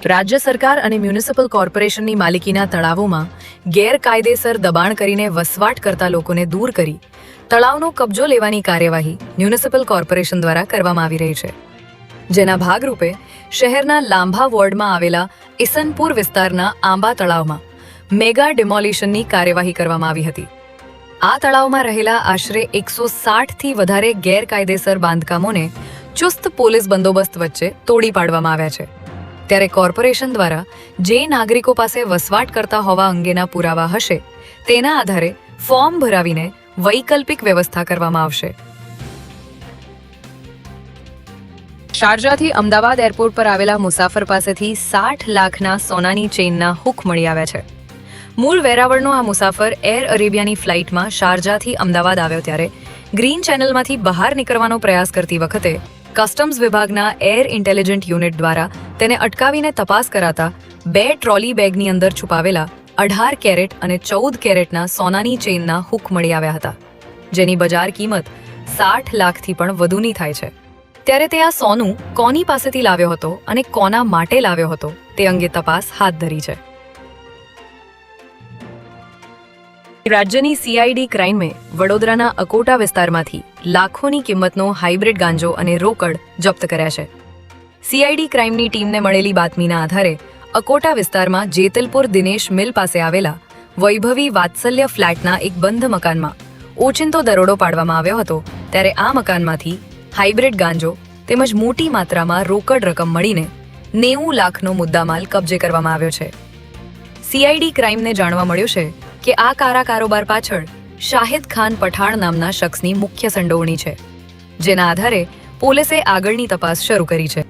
રાજ્ય સરકાર અને મ્યુનિસિપલ કોર્પોરેશનની માલિકીના તળાવોમાં ગેરકાયદેસર દબાણ કરીને વસવાટ કરતા લોકોને દૂર કરી તળાવનો કબજો લેવાની કાર્યવાહી મ્યુનિસિપલ કોર્પોરેશન દ્વારા કરવામાં આવી રહી છે, જેના ભાગરૂપે શહેરના લાંભા વોર્ડમાં આવેલા ઇસનપુર વિસ્તારના આંબા તળાવમાં મેગા ડિમોલિશનની કાર્યવાહી કરવામાં આવી હતી. આ તળાવમાં રહેલા આશરે 160થી વધારે ગેરકાયદેસર બાંધકામોને ચુસ્ત પોલીસ બંદોબસ્ત વચ્ચે તોડી પાડવામાં આવ્યા છે. ત્યારે કોર્પોરેશન દ્વારા જે નાગરિકો પાસે વસવાટ કરતા હોવા અંગેના પુરાવા હશે તેના આધારે ફોર્મ ભરાવીને વૈકલ્પિક વ્યવસ્થા કરવામાં આવશે. શારજાથી અમદાવાદ એરપોર્ટ પર આવેલા મુસાફર પાસેથી 60 લાખના સોનાની ચેઇનના હુક મળી આવ્યા છે. મૂળ વેરાવળનો આ મુસાફર એર અરેબિયાની ફ્લાઇટમાં શારજાથી અમદાવાદ આવ્યો ત્યારે ગ્રીન ચેનલમાંથી બહાર નીકળવાનો પ્રયાસ કરતી વખતે કસ્ટમ્સ વિભાગના એર ઇન્ટેલિજન્ટ યુનિટ દ્વારા તેને અટકાવીને તપાસ કરાતા 2 ટ્રોલી બેગની અંદર છુપાવેલા 18 કેરેટ અને 14 કેરેટના સોનાની ચેઇનના હુક મળી આવ્યા હતા, જેની બજાર કિંમત 60 લાખથી પણ વધુની થાય છે. ત્યારે તે આ સોનું કોની પાસેથી લાવ્યો હતો અને કોના માટે લાવ્યો હતો તે અંગે તપાસ હાથ ધરી છે. રાજ્યની સીઆઈડી ક્રાઇમે વડોદરાના અકોટા વિસ્તારમાંથી લાખોની કિંમતનો હાઇબ્રિડ ગાંજો અને રોકડ જપ્ત કર્યા છે. સીઆઈડી ક્રાઇમની ટીમને મળેલી બાતમીના આધારે અકોટા વિસ્તારમાં જેતલપુર દિનેશ મિલ પાસે આવેલા વૈભવી વાત્સલ્ય ફ્લેટના એક બંધ મકાનમાં ઓચિંતો દરોડો પાડવામાં આવ્યો હતો. ત્યારે આ મકાનમાંથી હાઇબ્રિડ ગાંજો તેમજ મોટી માત્રામાં રોકડ રકમ મળીને 90 લાખનો મુદ્દામાલ કબજે કરવામાં આવ્યો છે. સીઆઈડી ક્રાઇમને જાણવા મળ્યું છે કે આ કારોબાર પાછળ શાહિદ ખાન પઠાણ નામના શખ્સની મુખ્ય સંડોવણી છે, જેના આધારે પોલીસે આગળની તપાસ શરૂ કરી છે.